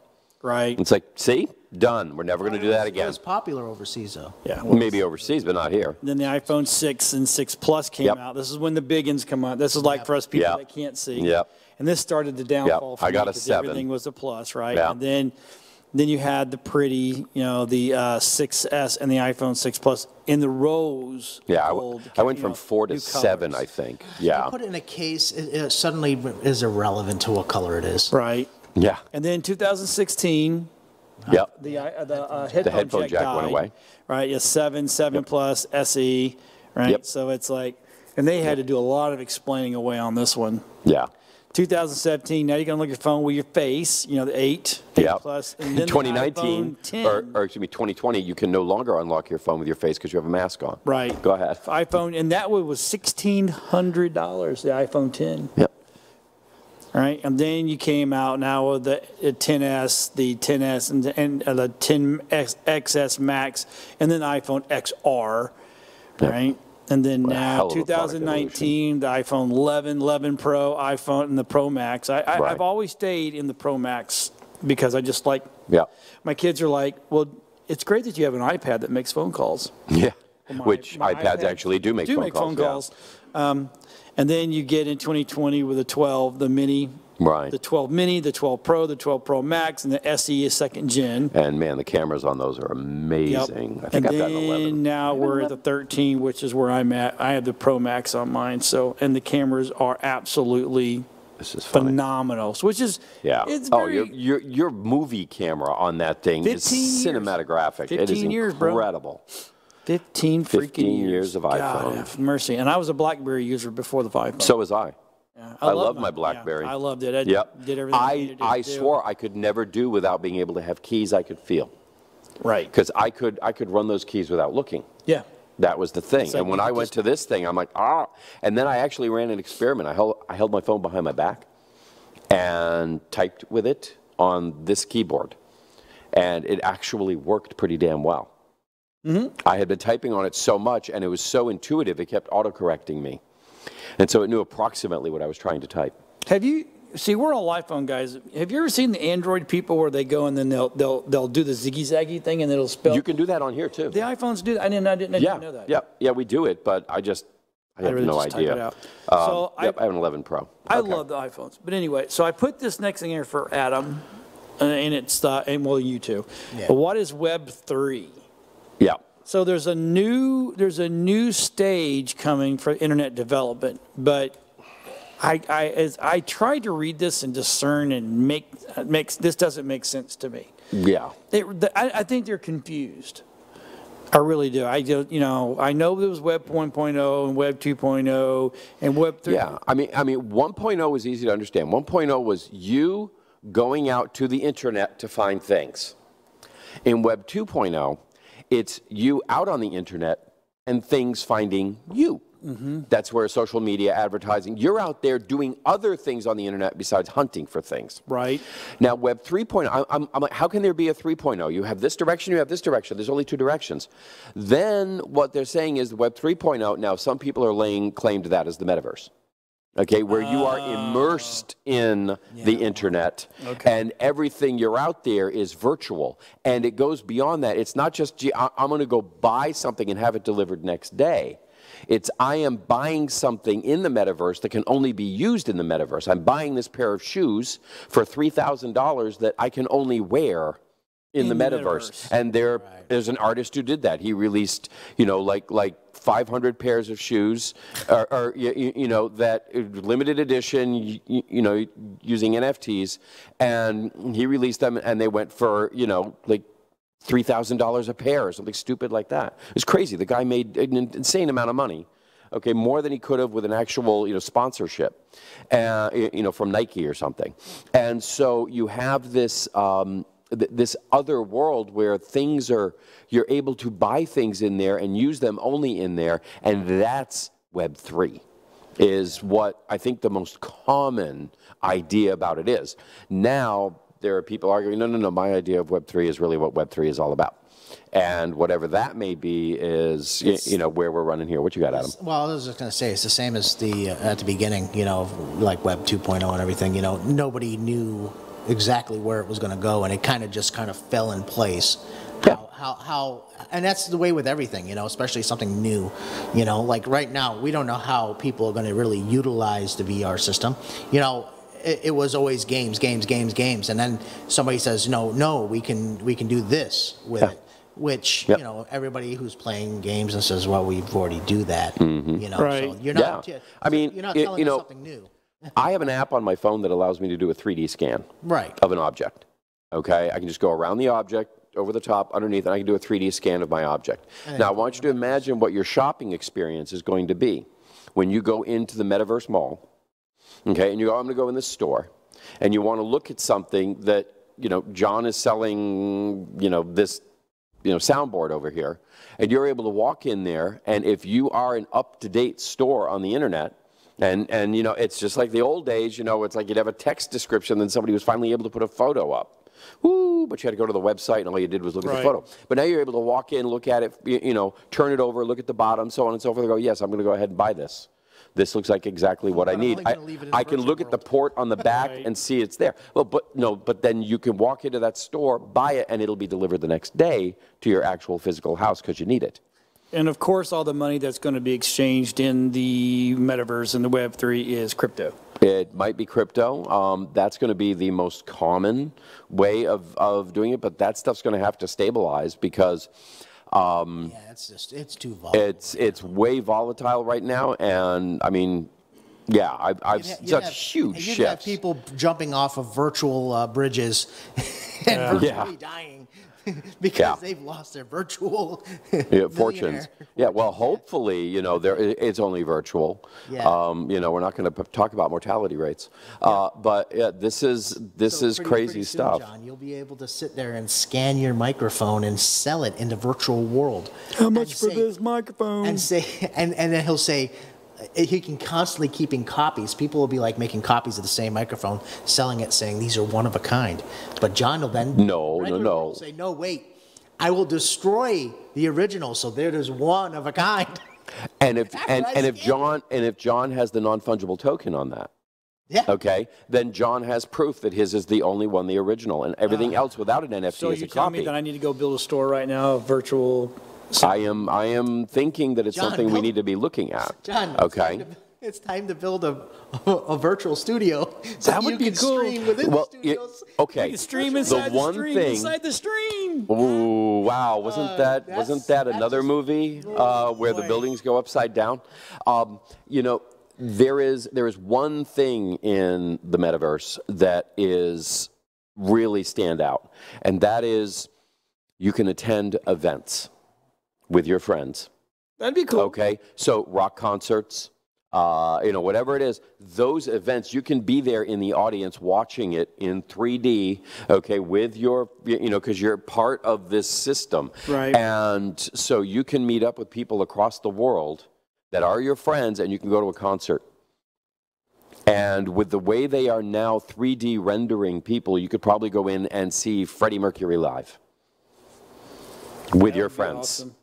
right? It's like, see, done. We're never going to do that It again. was popular overseas, though. Yeah. well, Maybe overseas, but not here. then the iPhone 6 and 6 Plus came Yep. out. This is when the big ones come out. This is like for us people Yep. that can't see. Yep. And this started the downfall Yep. for I got me a 'cause 7. everything was a Plus, right? Yeah. And then you had the pretty, you know, the 6S and the iPhone 6 Plus in the rose Yeah, gold, I went you from know, 4 to new 7, colors. I think. Yeah. Put it in a case, it suddenly is irrelevant to what color it is. Right. Yeah. And then 2016, Yep. the headphone jack went died, away. Right, yeah, 7 Plus, SE, right? Yep. So it's like, and they had to do a lot of explaining away on this one. Yeah. 2017, now you can look at your phone with your face, you know, the 8 Yeah. Plus. And then 2019, the iPhone 10. or excuse me, 2020, you can no longer unlock your phone with your face because you have a mask on. Right. Go ahead. iPhone, and that one was $1,600, the iPhone 10. Yep. All right, and then you came out now with the 10S, the 10S, and the 10XS Max, and then the iPhone XR, right? And then What a now hell of a product 2019, the iPhone 11, 11 Pro, iPhone, and the Pro Max. Right. I've always stayed in the Pro Max because I just like. Yeah. My kids are like, well, it's great that you have an iPad that makes phone calls. Yeah. My- Which my iPads iPad actually do make phone calls. Yeah. And then you get in 2020 with the 12, the Mini, Right. the 12 Mini, the 12 Pro, the 12 Pro Max, and the SE is second gen. And man, the cameras on those are Yep. amazing. I And think I've got an then 11. now we're at the 13, which is where I'm at. I have the Pro Max on mine, so and the cameras are absolutely This is funny. phenomenal. So which is Yeah. it's Oh, very, your movie camera on that thing is 15 years. cinematographic. It is 15 years, bro. incredible. 15 freaking 15 years of God iPhone. have mercy. And I was a BlackBerry user before the iPhone. So was I. Yeah, I love love my BlackBerry. Yeah, I loved it. I Yep. did everything I needed to I do. swore I could never do without being able to have keys I could feel. Right. Because I could run those keys without looking. Yeah. That was the thing. It's like And when you I could went just- to this thing, I'm like, ah. And then I actually ran an experiment. I held my phone behind my back and typed with it on this keyboard. And it actually worked pretty damn well. I had been typing on it so much, and it was so intuitive, it kept autocorrecting me. And so it knew approximately what I was trying to type. Have you, see, we're all iPhone guys. Have you ever seen the Android people where they go and then they'll do the ziggy-zaggy thing and it'll spell? You can do that on here too. The iPhones do that. I didn't know that. Yeah, we do it, but I have really no just type it idea. out. So I have an 11 Pro. I love the iPhones. But anyway, so I put this next thing here for Adam, and it's, and well, you too. Yeah. What is Web 3? Yeah. So there's a new stage coming for internet development, but as I tried to read this and discern and this doesn't make sense to me. Yeah. I think they're confused. I really do. I know there was Web 1.0 and Web 2.0 and Web 3. Yeah. I mean 1.0 was easy to understand. 1.0 was you going out to the internet to find things. In Web 2.0, it's you out on the internet and things finding you. Mm-hmm. That's where social media, advertising, you're out there doing other things on the internet besides hunting for things. Right. Now, Web 3.0, I'm like, how can there be a 3.0? You have this direction, you have this direction. There's only two directions. Then what they're saying is Web 3.0, now some people are laying claim to that as the metaverse. Okay, where you are immersed in the internet, and everything you're out there is virtual. And it goes beyond that. It's not just, gee, I'm going to go buy something and have it delivered next day. It's I am buying something in the metaverse that can only be used in the metaverse. I'm buying this pair of shoes for $3,000 that I can only wear in the metaverse. And there's an artist who did that. He released, like 500 pairs of shoes, or that limited edition, using NFTs, and he released them, and they went for, like $3,000 a pair or something stupid like that. It was crazy. The guy made an insane amount of money. Okay, more than he could have with an actual, sponsorship, from Nike or something. And so you have this. This other world where you're able to buy things in there and use them only in there, and that's Web 3, is what I think the most common idea about it is. Now, there are people arguing, no, my idea of Web 3 is really what Web 3 is all about. And whatever that may be is, where we're running here. What you got, Adam? Well, I was just going to say, it's the same as at the beginning, like Web 2.0 and everything, nobody knew exactly where it was going to go, and it kind of fell in place. How and that's the way with everything, especially something new. Like right now, we don't know how people are going to really utilize the VR system. It was always games, and then somebody says, no, we can do this with it. Which everybody who's playing games and says, well, we've already do that. Mm-hmm. Right. So you're not you're not telling us something new. I have an app on my phone that allows me to do a 3D scan of an object. Okay, I can just go around the object, over the top, underneath, and I can do a 3D scan of my object. Now, I want you to imagine what your shopping experience is going to be when you go into the Metaverse Mall. Okay, and you go, I'm going to go in this store, and you want to look at something that John is selling, this soundboard over here, and you're able to walk in there, and if you are an up-to-date store on the internet. And it's just like the old days, it's like you'd have a text description, then somebody was finally able to put a photo up. Woo, but you had to go to the website, and all you did was look at the photo. But now you're able to walk in, look at it, turn it over, look at the bottom, so on and so forth, and go, yes, I'm going to go ahead and buy this. This looks like exactly what I need. I can look at the port on the back and see it's there. Well, but then you can walk into that store, buy it, and it'll be delivered the next day to your actual physical house because you need it. And of course, all the money that's going to be exchanged in the metaverse and the Web 3 is crypto. It might be crypto. That's going to be the most common way of doing it, but that stuff's going to have to stabilize because it's too volatile. It's way volatile right now, and I mean, I've such huge shifts. You have people jumping off of virtual bridges and virtually dying. Because they've lost their virtual fortunes. Yeah, well, hopefully, it's only virtual. Yeah. We're not going to talk about mortality rates. But this is crazy stuff. Soon, John, you'll be able to sit there and scan your microphone and sell it in the virtual world. How much for this microphone? And say, and then he'll say, he can constantly keeping copies. People will be like making copies of the same microphone, selling it, saying these are one of a kind. But John will then no. Say, no, wait, I will destroy the original. So there's one of a kind. And if John has the non-fungible token on that, Yeah. Okay, then John has proof that his is the only one, the original, and everything else without an NFT So is you a tell me copy. that I need to go build a store right now, a virtual. I am thinking that it's John, something we build- need to be looking at. John, Okay. it's time to build a virtual studio so That would you be can cool. stream within Well, the studios. okay. You can stream inside the one stream, thing. inside the stream. Ooh, wow! Wasn't that that's another just- movie where the boy. buildings go upside down? You know, there is one thing in the metaverse that is really stand out, and that is you can attend events with your friends. That'd be cool. Okay, so rock concerts, you know, whatever it is, those events, you can be there in the audience watching it in 3D, okay, with your, you know, because you're part of this system. Right. And so you can meet up with people across the world that are your friends, and you can go to a concert. And with the way they are now 3D rendering people, you could probably go in and see Freddie Mercury live with your That'd be friends. awesome.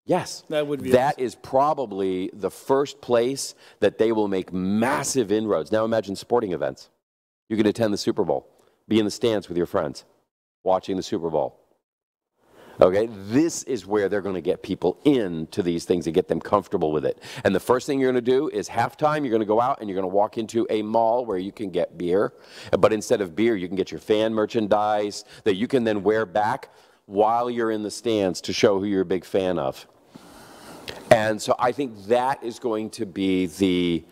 Yes. That would be That awesome. is probably the first place that they will make massive inroads. Now imagine sporting events. You could attend the Super Bowl, be in the stands with your friends, watching the Super Bowl. Okay, this is where they're going to get people into these things and get them comfortable with it. And the first thing you're going to do is halftime, you're going to go out and you're going to walk into a mall where you can get beer. But instead of beer, you can get your fan merchandise that you can then wear back while you're in the stands to show who you're a big fan of. And so I think that is going to be the,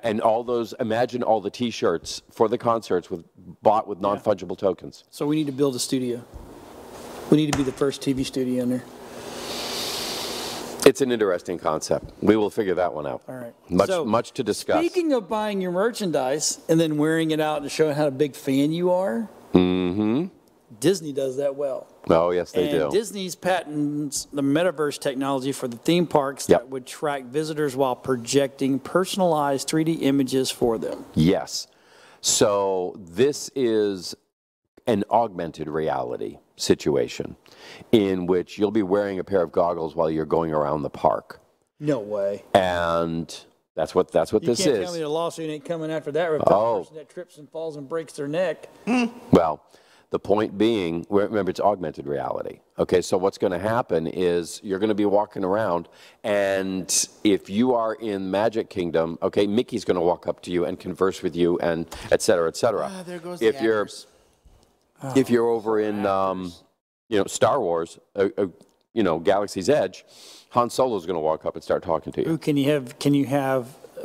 and all those, imagine all the T-shirts for the concerts bought with non-fungible tokens. So we need to build a studio. We need to be the first TV studio in there. It's an interesting concept. We will figure that one out. All right. Much to discuss. Speaking of buying your merchandise and then wearing it out and showing how big fan you are, Disney does that well. Oh, yes, they And do. Disney's patents the metaverse technology for the theme parks Yep. that would track visitors while projecting personalized 3D images for them. Yes. So this is an augmented reality situation in which you'll be wearing a pair of goggles while you're going around the park. No way. And that's what You this can't is. tell me the lawsuit ain't coming after that person that trips and falls and breaks their neck. Well, the point being, remember, it's augmented reality. Okay, so what's going to happen is you're going to be walking around, and if you are in Magic Kingdom, okay, Mickey's going to walk up to you and converse with you, and et cetera, et cetera. There goes if the you're actors. if you're over in you know, Star Wars, you know, Galaxy's Edge, Han Solo's going to walk up and start talking to you. Ooh, can you have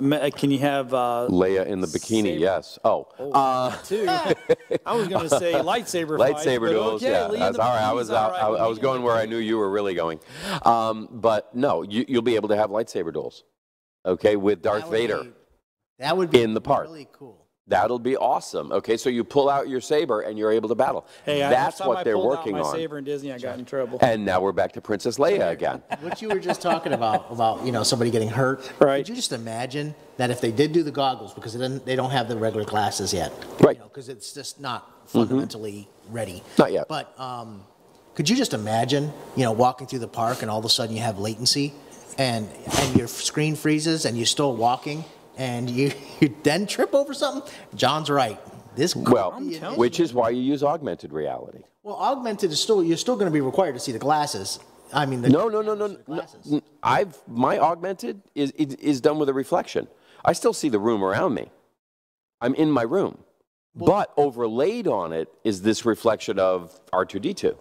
Leia in the bikini, saber. yes. Oh, two? I was going to say lightsaber fights, lightsaber but duels, okay, yeah. Lee in That's the all right. bikini's all right. I was going where I knew you were really going. But no, you'll be able to have lightsaber duels, okay, with Darth Vader. That would be in the park. really cool. That'll be awesome. Okay, so you pull out your saber and you're able to battle. Hey, That's every what time they're I pulled working out my on. saber in Disney, I got in trouble. And now we're back to Princess Leia again. What you were just talking about you know, somebody getting hurt. Right. Could you just imagine that if they did do the goggles, because they don't have the regular glasses yet, Right. You know, because it's just not fundamentally ready. Not yet. But could you just imagine, you know, walking through the park and all of a sudden you have latency, and your screen freezes and you're still walking, and you then trip over something? John's right. This could Well, be an which is why you use augmented reality. Well, augmented is still, you're still going to be required to see the glasses. I mean, the No. glasses. My augmented is done with a reflection. I still see the room around me. I'm in my room. But overlaid on it is this reflection of R2-D2.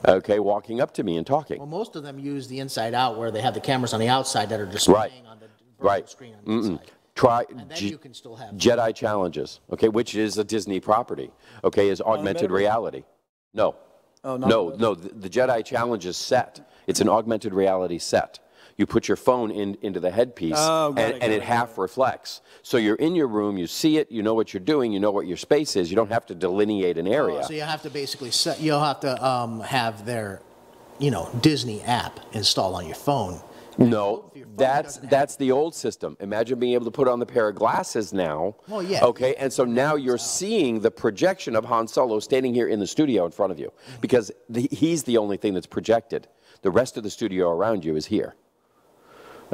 Okay, walking up to me and talking. Well, most of them use the inside out, where they have the cameras on the outside that are displaying on the virtual screen on the inside. Try And then you can still have Jedi Challenges, okay, which is a Disney property, okay, is augmented reality. No. Oh, No, the Jedi Challenge is set. It's an augmented reality set. You put your phone into the headpiece, and it half reflects. So you're in your room, you see it, you know what you're doing, you know what your space is. You don't have to delineate an area. So you have to basically you'll have to have their, you know, Disney app installed on your phone. No, Your phone that's doesn't have the old system. Imagine being able to put on the pair of glasses now. Well, yeah. Okay, and so now you're seeing the projection of Han Solo standing here in the studio in front of you, because he's the only thing that's projected. The rest of the studio around you is here.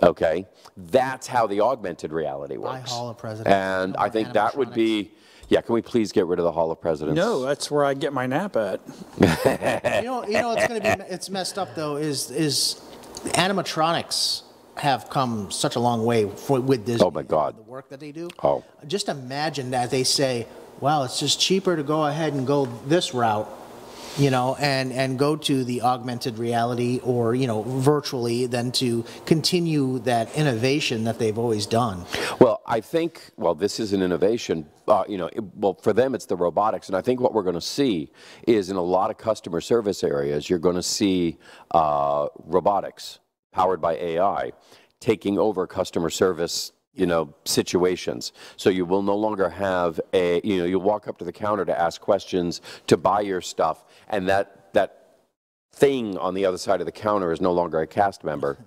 Okay, that's how the augmented reality works. Hall of Presidents. And I think that would be, yeah, can we please get rid of the Hall of Presidents? No, that's where I get my nap at. It's going to be, it's messed up though, is animatronics have come such a long way with Disney. Oh my God. The work that they do. Oh. Just imagine that they say, well, it's just cheaper to go ahead and go this route, and go to the augmented reality or, virtually than to continue that innovation that they've always done. Well, I think, this is an innovation. For them, it's the robotics. And I think what we're going to see is in a lot of customer service areas, you're going to see robotics powered by AI taking over customer service situations. So you will no longer have you'll walk up to the counter to ask questions, to buy your stuff, and that thing on the other side of the counter is no longer a cast member.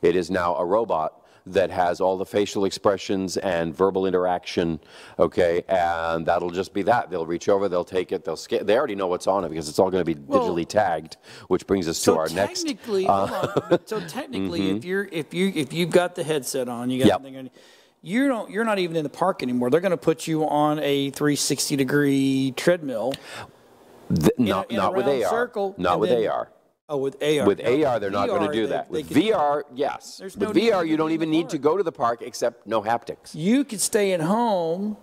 It is now a robot that has all the facial expressions and verbal interaction, okay, and that'll just be that. They'll reach over, they'll take it, they'll scan. They already know what's on it because it's all going to be digitally tagged, which brings us to our next. So technically, if you've got the headset on, you got something on, you're not even in the park anymore. They're going to put you on a 360-degree treadmill. Not with AR. Circle, not with AR. Oh, with AR. With AR, they're not going to do that. With VR, yes. With VR, you don't even need to go to the park except no haptics. You could stay at home,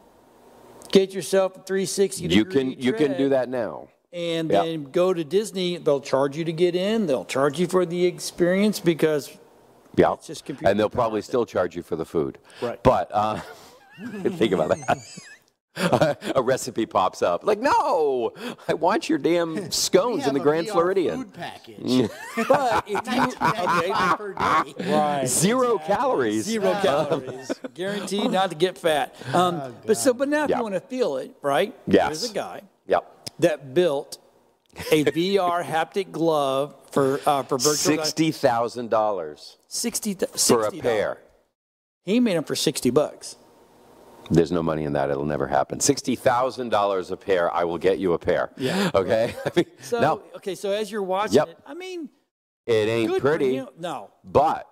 get yourself a 360-degree You can do that now. And then go to Disney. They'll charge you to get in. They'll charge you for the experience because it's just computer. And they'll probably still charge you for the food. Right. But think about that. A recipe pops up. Like, no, I want your damn scones in the Grand Floridian. Food package. But if you, right, 0 calories. 0 calories, guaranteed not to get fat. But now if you want to feel it, right? Yes. There's a guy. That built a VR haptic glove for virtual. $60,000. $60 for a pair. He made them for $60. There's no money in that. It'll never happen. $60,000 a pair. I will get you a pair. Yeah. Okay. So so as you're watching it, it ain't pretty. No. But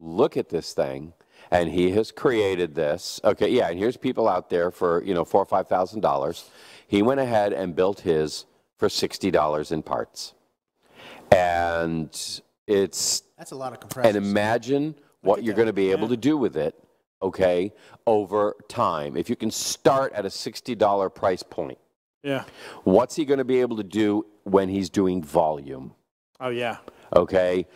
look at this thing, and he has created this. Okay. Yeah. And here's people out there for $4,000 or $5,000. He went ahead and built his for $60 in parts, and that's a lot of compression. And imagine what you're going to be able to do with it. Okay, over time. If you can start at a $60 price point, what's he going to be able to do when he's doing volume? Oh, yeah. Okay,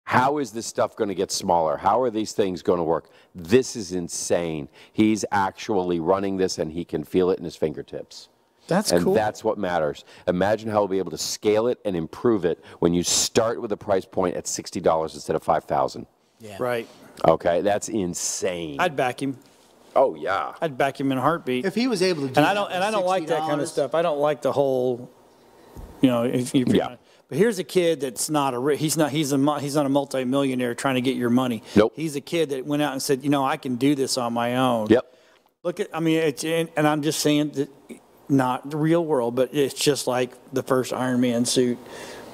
how is this stuff going to get smaller? How are these things going to work? This is insane. He's actually running this, and he can feel it in his fingertips. That's cool. And that's what matters. Imagine how we'll be able to scale it and improve it when you start with a price point at $60 instead of $5,000. Yeah. Right. Okay, that's insane. I'd back him. Oh yeah. I'd back him in a heartbeat. If he was able to do I don't like that kind of stuff. I don't like the whole, But here's a kid that's not he's not a multimillionaire trying to get your money. Nope. He's a kid that went out and said, I can do this on my own. Yep. Look at, and I'm just saying that, not the real world, but it's just like the first Iron Man suit.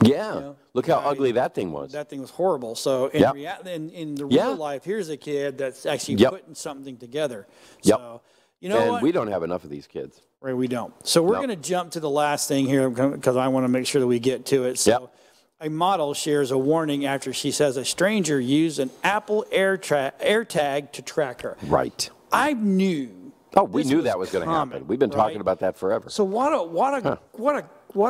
Yeah. Look how ugly that thing was. That thing was horrible. So in the real life, here's a kid that's actually putting something together. So, and we don't have enough of these kids. Right, we don't. So we're going to jump to the last thing here because I want to make sure that we get to it. So a model shares a warning after she says a stranger used an Apple AirTag to track her. Right. I knew. Oh, we knew that was going to happen. We've been talking about that forever. So what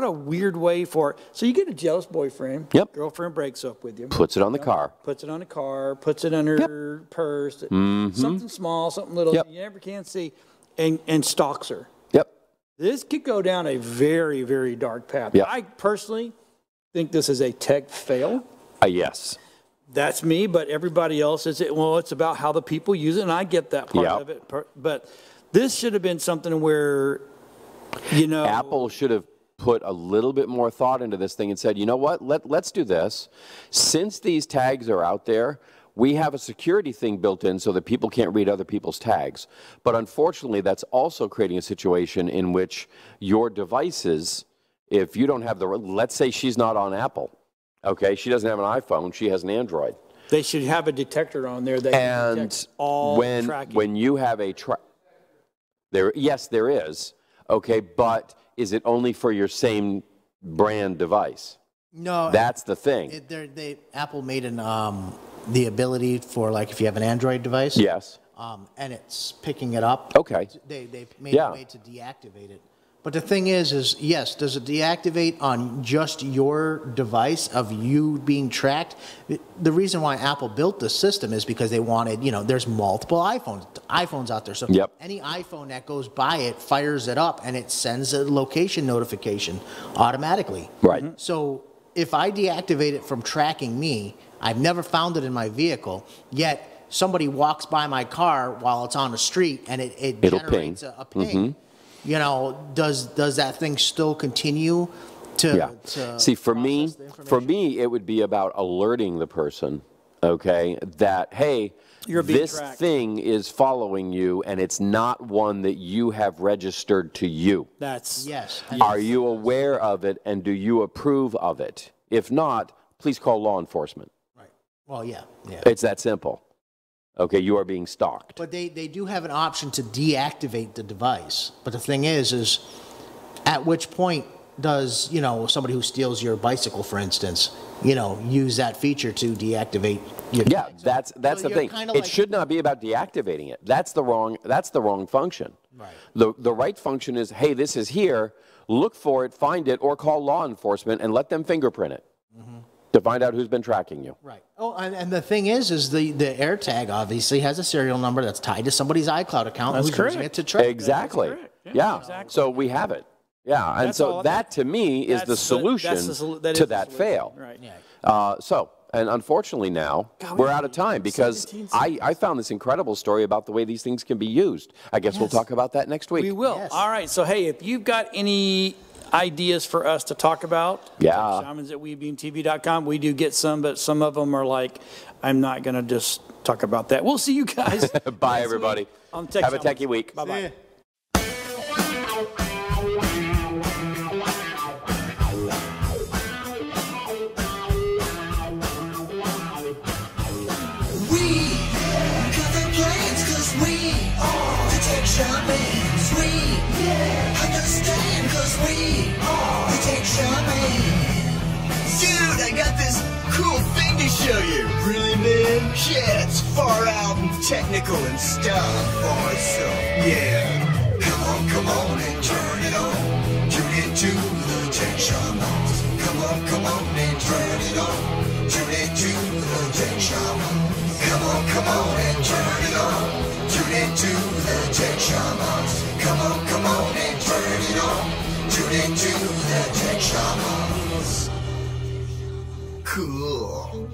a weird way for it. So you get a jealous boyfriend. Yep. Girlfriend breaks up with you. Puts it on the car. Puts it on the car. Puts it on her purse. Something small, something little you never can see, and stalks her. Yep. This could go down a very, very dark path. Yep. I personally think this is a tech fail. Yes. That's me, but everybody else is it. Well, it's about how the people use it, and I get that part of it. But this should have been something where, Apple should have put a little bit more thought into this thing and said, you know what, let's do this. Since these tags are out there, we have a security thing built in so that people can't read other people's tags. But unfortunately, that's also creating a situation in which your devices, if you don't have let's say she's not on Apple, okay, she doesn't have an iPhone, she has an Android. They should have a detector on there that can detect all tracking. When you have a yes, there is. Okay, but is it only for your same brand device? No, that's the thing. Apple made the ability for, like, if you have an Android device. Yes. And it's picking it up. Okay. They made a way to deactivate it. But the thing is yes, does it deactivate on just your device of you being tracked? The reason why Apple built the system is because they wanted, there's multiple iPhones out there. So any iPhone that goes by it fires it up and it sends a location notification automatically. Right. So if I deactivate it from tracking me, I've never found it in my vehicle, yet somebody walks by my car while it's on the street and it generates a ping. Does that thing still continue to see, for me, it would be about alerting the person, okay, that, hey, this thing is following you and it's not one that you have registered to you. Yes. Are you aware of it and do you approve of it? If not, please call law enforcement. Right. Well, yeah. It's that simple. Okay, you are being stalked. But they do have an option to deactivate the device. But the thing is at which point does, somebody who steals your bicycle, for instance, use that feature to deactivate your device? That's the thing. It should not be about deactivating it. That's the wrong function. Right. The right function is, hey, this is here, look for it, find it, or call law enforcement and let them fingerprint it. To find out who's been tracking you. Right. Oh, and the thing is the AirTag obviously has a serial number that's tied to somebody's iCloud account. That's who's correct. using it to track. Exactly. Yeah. Exactly. So we have it. Yeah. And so that to me is the solution to that fail. Right. Yeah. And unfortunately now, we're out of time because I found this incredible story about the way these things can be used. I guess we'll talk about that next week. We will. Yes. All right. So, hey, if you've got any ideas for us to talk about, Shamans at WeBeamTV.com. We do get some, but some of them are like, I'm not going to just talk about that. We'll see you guys. Bye, everybody. Have a techie week. Bye-bye. Shamans, we understand, cause we are the tech shamans. Dude, I got this cool thing to show you. Really, man? Yeah, it's far out and technical and stuff. Awesome. Yeah. Come on and turn it on. Tune into the tech shamans. Come on and turn it on. Tune into the tech shamans. Come on and turn it on. Tune into the tech shamans. Come on and turn it on. Tune into the tech shamans. Cool.